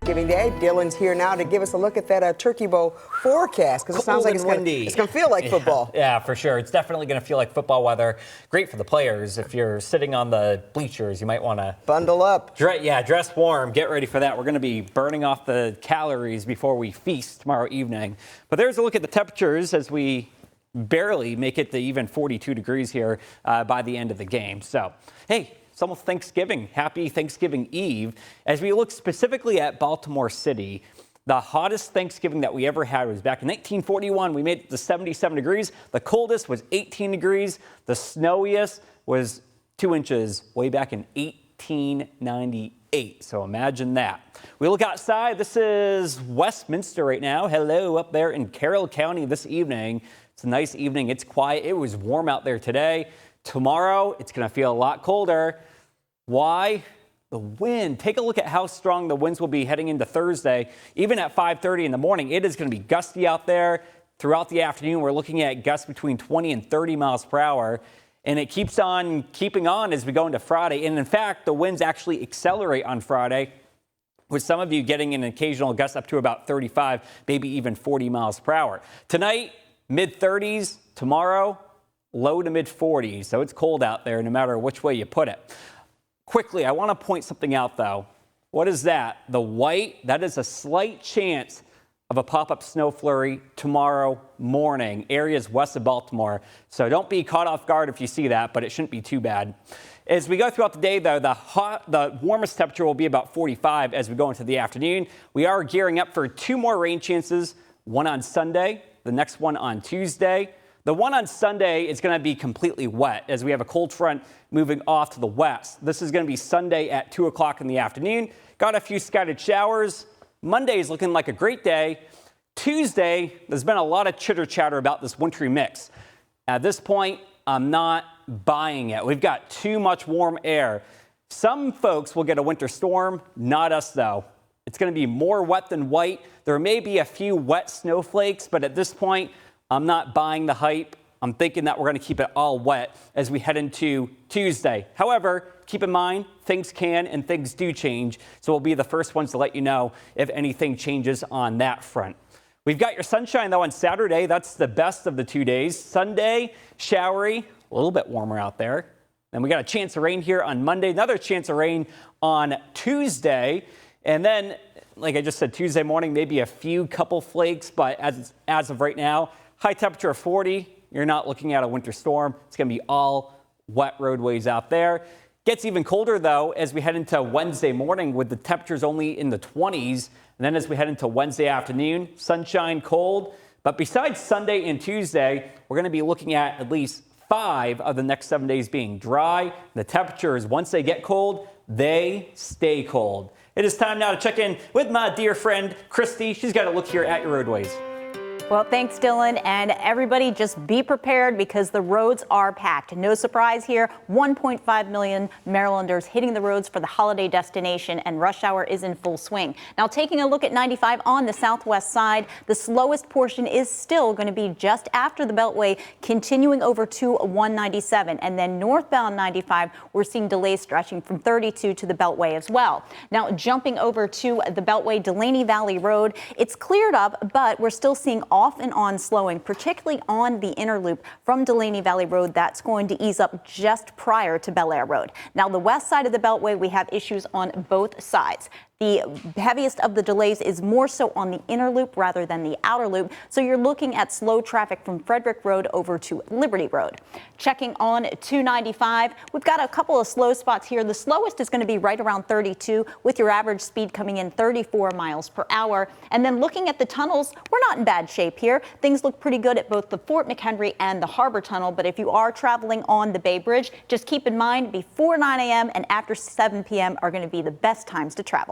Thanksgiving Day. Dylan's here now to give us a look at that Turkey Bowl forecast, because it sounds like it's going to feel like football. Yeah, for sure. It's definitely going to feel like football weather. Great for the players. If you're sitting on the bleachers, you might want to bundle up. Dress warm. Get ready for that. We're going to be burning off the calories before we feast tomorrow evening. But there's a look at the temperatures as we barely make it to even 42 degrees here by the end of the game. So, hey, it's almost Thanksgiving. Happy Thanksgiving Eve. As we look specifically at Baltimore City, the hottest Thanksgiving that we ever had was back in 1941. We made it to 77 degrees. The coldest was 18 degrees. The snowiest was 2 inches way back in 1898. So imagine that. We look outside. This is Westminster right now. Hello up there in Carroll County this evening. It's a nice evening. It's quiet. It was warm out there today. Tomorrow, it's going to feel a lot colder. Why? The wind. Take a look at how strong the winds will be heading into Thursday. Even at 5:30 in the morning, it is going to be gusty out there. Throughout the afternoon, we're looking at gusts between 20 and 30 miles per hour. And it keeps on keeping on as we go into Friday. And in fact, the winds actually accelerate on Friday, with some of you getting an occasional gust up to about 35, maybe even 40 miles per hour. Tonight, mid-30s. Tomorrow, low to mid-40s. So it's cold out there no matter which way you put it. Quickly, I want to point something out, though. What is that? The white, that is a slight chance of a pop-up snow flurry tomorrow morning, areas west of Baltimore. So don't be caught off guard if you see that, but it shouldn't be too bad. As we go throughout the day, though, the warmest temperature will be about 45 as we go into the afternoon. We are gearing up for 2 more rain chances, one on Sunday, the next one on Tuesday. The one on Sunday is going to be completely wet as we have a cold front moving off to the west. This is going to be Sunday at 2 o'clock in the afternoon. Got a few scattered showers. Monday is looking like a great day. Tuesday, there's been a lot of chitter chatter about this wintry mix. At this point, I'm not buying it. We've got too much warm air. Some folks will get a winter storm, not us though. It's going to be more wet than white. There may be a few wet snowflakes, but at this point, I'm not buying the hype. I'm thinking that we're going to keep it all wet as we head into Tuesday. However, keep in mind, things can and things do change. So we'll be the first ones to let you know if anything changes on that front. We've got your sunshine, though, on Saturday. That's the best of the 2 days. Sunday, showery, a little bit warmer out there. Then we got a chance of rain here on Monday, another chance of rain on Tuesday. And then, like I just said, Tuesday morning, maybe a few couple flakes. But as of right now, high temperature of 40. You're not looking at a winter storm. It's going to be all wet roadways out there. Gets even colder, though, as we head into Wednesday morning with the temperatures only in the 20s. And then as we head into Wednesday afternoon, sunshine, cold. But besides Sunday and Tuesday, we're going to be looking at least 5 of the next 7 days being dry. The temperatures, once they get cold, they stay cold. It is time now to check in with my dear friend, Christy. She's got a look here at your roadways. Well, thanks, Dylan. And everybody just be prepared because the roads are packed. No surprise here. 1.5 million Marylanders hitting the roads for the holiday destination, and rush hour is in full swing. Now, taking a look at 95 on the southwest side, the slowest portion is still going to be just after the Beltway, continuing over to 197. And then northbound 95, we're seeing delays stretching from 32 to the Beltway as well. Now, jumping over to the Beltway, Delaney Valley Road, it's cleared up, but we're still seeing off and on slowing, particularly on the inner loop from Delaney Valley Road. That's going to ease up just prior to Bel Air Road. Now, the west side of the Beltway, we have issues on both sides. The heaviest of the delays is more so on the inner loop rather than the outer loop. So you're looking at slow traffic from Frederick Road over to Liberty Road. Checking on 295, we've got a couple of slow spots here. The slowest is going to be right around 32 with your average speed coming in 34 miles per hour. And then looking at the tunnels, we're not in bad shape here. Things look pretty good at both the Fort McHenry and the Harbor Tunnel. But if you are traveling on the Bay Bridge, just keep in mind before 9 a.m. and after 7 p.m. are going to be the best times to travel.